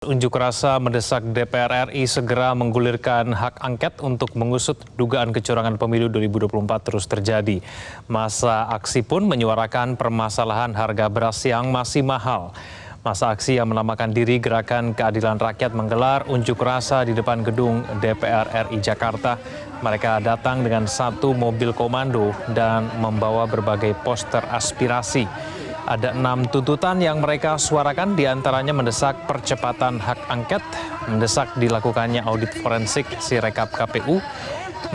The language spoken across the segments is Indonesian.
Unjuk rasa mendesak DPR RI segera menggulirkan hak angket untuk mengusut dugaan kecurangan pemilu 2024 terus terjadi. Masa aksi pun menyuarakan permasalahan harga beras yang masih mahal. Masa aksi yang menamakan diri Gerakan Keadilan Rakyat menggelar unjuk rasa di depan gedung DPR RI Jakarta. Mereka datang dengan satu mobil komando dan membawa berbagai poster aspirasi. Ada 6 tuntutan yang mereka suarakan, diantaranya mendesak percepatan hak angket, mendesak dilakukannya audit forensik Sirekap KPU,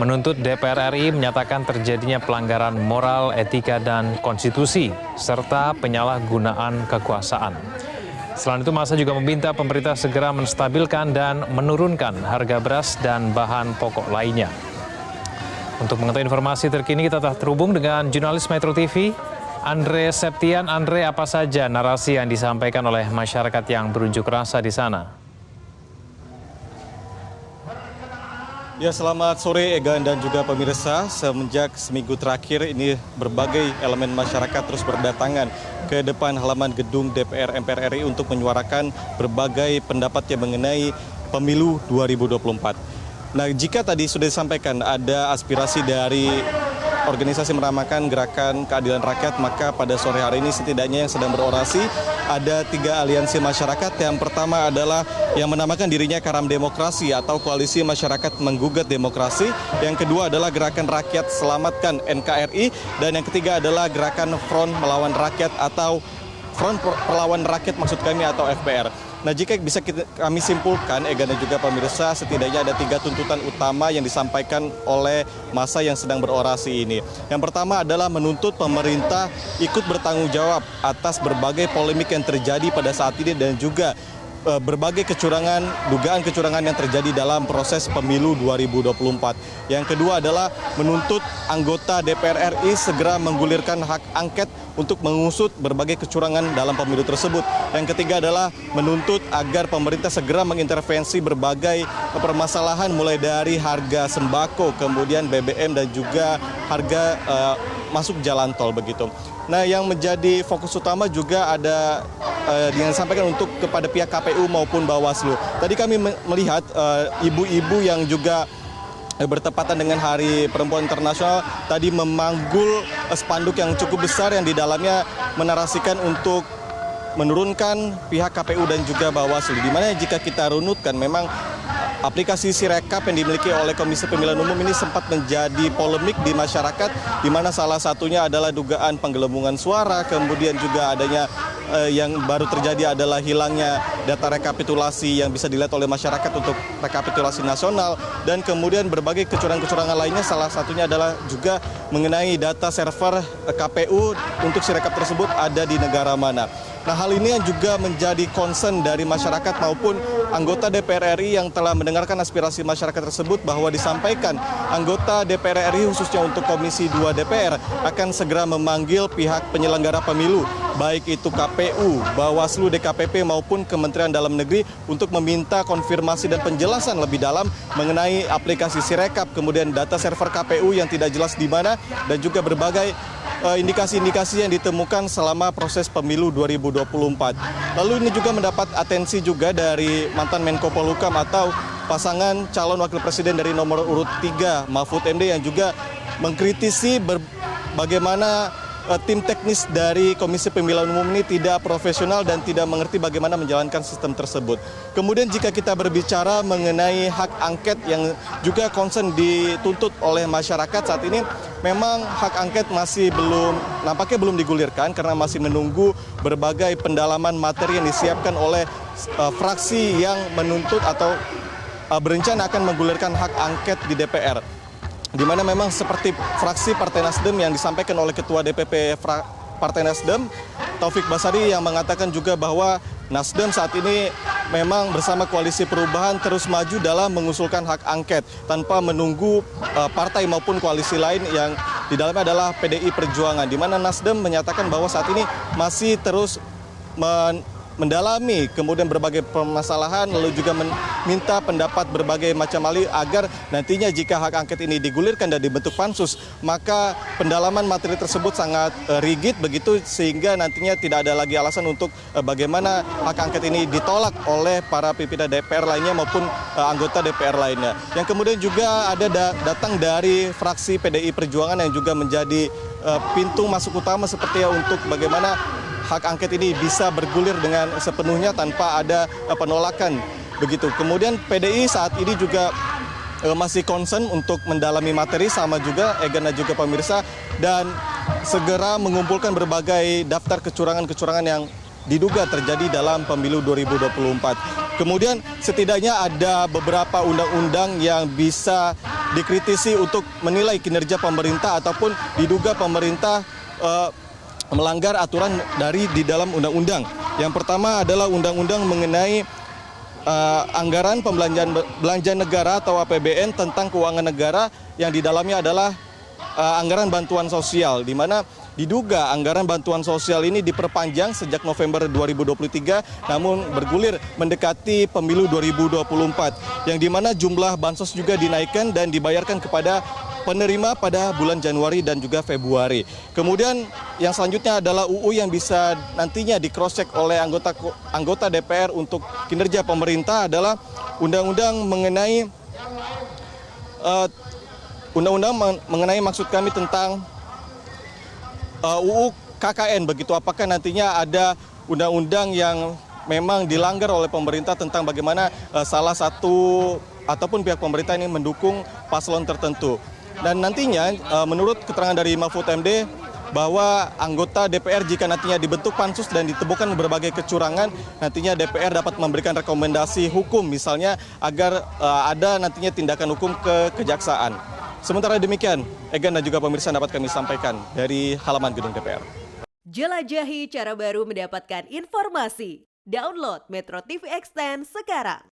menuntut DPR RI menyatakan terjadinya pelanggaran moral, etika, dan konstitusi, serta penyalahgunaan kekuasaan. Selain itu, masa juga meminta pemerintah segera menstabilkan dan menurunkan harga beras dan bahan pokok lainnya. Untuk mengetahui informasi terkini, kita telah terhubung dengan jurnalis Metro TV, Andre Septian. Andre, apa saja narasi yang disampaikan oleh masyarakat yang berunjuk rasa di sana? Ya, selamat sore Egan dan juga pemirsa. Semenjak seminggu terakhir ini berbagai elemen masyarakat terus berdatangan ke depan halaman gedung DPR MPR RI untuk menyuarakan berbagai pendapatnya mengenai pemilu 2024. Nah, jika tadi sudah disampaikan ada aspirasi dari organisasi menamakan Gerakan Keadilan Rakyat, maka pada sore hari ini setidaknya yang sedang berorasi ada 3 aliansi masyarakat. Yang pertama adalah yang menamakan dirinya Karam Demokrasi atau Koalisi Masyarakat Menggugat Demokrasi. Yang kedua adalah Gerakan Rakyat Selamatkan NKRI. Dan yang ketiga adalah Gerakan Front Melawan Rakyat atau Front Perlawan Rakyat maksud kami atau FPR. Nah, jika bisa kami simpulkan, Egan dan juga pemirsa, setidaknya ada 3 tuntutan utama yang disampaikan oleh massa yang sedang berorasi ini. Yang pertama adalah menuntut pemerintah ikut bertanggung jawab atas berbagai polemik yang terjadi pada saat ini dan juga berbagai kecurangan, dugaan kecurangan yang terjadi dalam proses pemilu 2024. Yang kedua adalah menuntut anggota DPR RI segera menggulirkan hak angket untuk mengusut berbagai kecurangan dalam pemilu tersebut. Yang ketiga adalah menuntut agar pemerintah segera mengintervensi berbagai permasalahan mulai dari harga sembako, kemudian BBM dan juga harga masuk jalan tol begitu. Nah, yang menjadi fokus utama juga ada yang disampaikan untuk kepada pihak KPU maupun Bawaslu. Tadi kami melihat ibu-ibu yang juga bertepatan dengan Hari Perempuan Internasional tadi memanggul spanduk yang cukup besar yang di dalamnya menarasikan untuk menurunkan pihak KPU dan juga Bawaslu. Di mana jika kita runutkan memang aplikasi Sirekap yang dimiliki oleh Komisi Pemilihan Umum ini sempat menjadi polemik di masyarakat, di mana salah satunya adalah dugaan penggelembungan suara, kemudian juga adanya yang baru terjadi adalah hilangnya data rekapitulasi yang bisa dilihat oleh masyarakat untuk rekapitulasi nasional, dan kemudian berbagai kecurangan-kecurangan lainnya, salah satunya adalah juga mengenai data server KPU untuk Sirekap tersebut ada di negara mana. Nah, hal ini yang juga menjadi concern dari masyarakat maupun anggota DPR RI yang telah mendengarkan aspirasi masyarakat tersebut, bahwa disampaikan anggota DPR RI khususnya untuk Komisi 2 DPR akan segera memanggil pihak penyelenggara pemilu, baik itu KPU, Bawaslu, DKPP maupun Kementerian Dalam Negeri untuk meminta konfirmasi dan penjelasan lebih dalam mengenai aplikasi Sirekap, kemudian data server KPU yang tidak jelas di mana, dan juga berbagai indikasi-indikasi yang ditemukan selama proses pemilu 2024. Lalu ini juga mendapat atensi juga dari mantan Menko Polhukam atau pasangan calon wakil presiden dari nomor urut 3 Mahfud MD yang juga mengkritisi bagaimana tim teknis dari Komisi Pemilihan Umum ini tidak profesional dan tidak mengerti bagaimana menjalankan sistem tersebut. Kemudian jika kita berbicara mengenai hak angket yang juga concern dituntut oleh masyarakat saat ini, memang hak angket masih nampaknya belum digulirkan karena masih menunggu berbagai pendalaman materi yang disiapkan oleh fraksi yang menuntut atau berencana akan menggulirkan hak angket di DPR. Di mana memang seperti fraksi Partai Nasdem yang disampaikan oleh Ketua DPP Partai Nasdem, Taufik Basari, yang mengatakan juga bahwa Nasdem saat ini memang bersama Koalisi Perubahan terus maju dalam mengusulkan hak angket tanpa menunggu partai maupun koalisi lain yang di dalamnya adalah PDI Perjuangan. Di mana Nasdem menyatakan bahwa saat ini masih terus mendalami kemudian berbagai permasalahan, lalu juga meminta pendapat berbagai macam ahli agar nantinya jika hak angket ini digulirkan dan dibentuk pansus, maka pendalaman materi tersebut sangat rigid begitu sehingga nantinya tidak ada lagi alasan untuk bagaimana hak angket ini ditolak oleh para pimpinan DPR lainnya maupun anggota DPR lainnya. Yang kemudian juga ada datang dari fraksi PDI Perjuangan yang juga menjadi pintu masuk utama seperti untuk bagaimana hak angket ini bisa bergulir dengan sepenuhnya tanpa ada penolakan begitu. Kemudian PDI saat ini juga masih concern untuk mendalami materi sama juga Egan dan juga pemirsa dan segera mengumpulkan berbagai daftar kecurangan-kecurangan yang diduga terjadi dalam pemilu 2024. Kemudian setidaknya ada beberapa undang-undang yang bisa dikritisi untuk menilai kinerja pemerintah ataupun diduga pemerintah melanggar aturan di dalam undang-undang. Yang pertama adalah undang-undang mengenai anggaran belanja negara atau APBN tentang keuangan negara yang di dalamnya adalah anggaran bantuan sosial, di mana diduga anggaran bantuan sosial ini diperpanjang sejak November 2023 namun bergulir mendekati pemilu 2024 yang di mana jumlah bansos juga dinaikkan dan dibayarkan kepada penerima pada bulan Januari dan juga Februari. Kemudian yang selanjutnya adalah UU yang bisa nantinya di-cross-check oleh anggota DPR untuk kinerja pemerintah adalah undang-undang mengenai maksud kami tentang UU KKN begitu. Apakah nantinya ada undang-undang yang memang dilanggar oleh pemerintah tentang bagaimana salah satu ataupun pihak pemerintah ini mendukung paslon tertentu. Dan nantinya menurut keterangan dari Mahfud MD bahwa anggota DPR jika nantinya dibentuk pansus dan ditemukan berbagai kecurangan, nantinya DPR dapat memberikan rekomendasi hukum misalnya agar ada nantinya tindakan hukum ke kejaksaan. Sementara demikian, Egan dan juga pemirsa dapat kami sampaikan dari halaman gedung DPR. Jelajahi cara baru mendapatkan informasi. Download Metro TV Extend sekarang.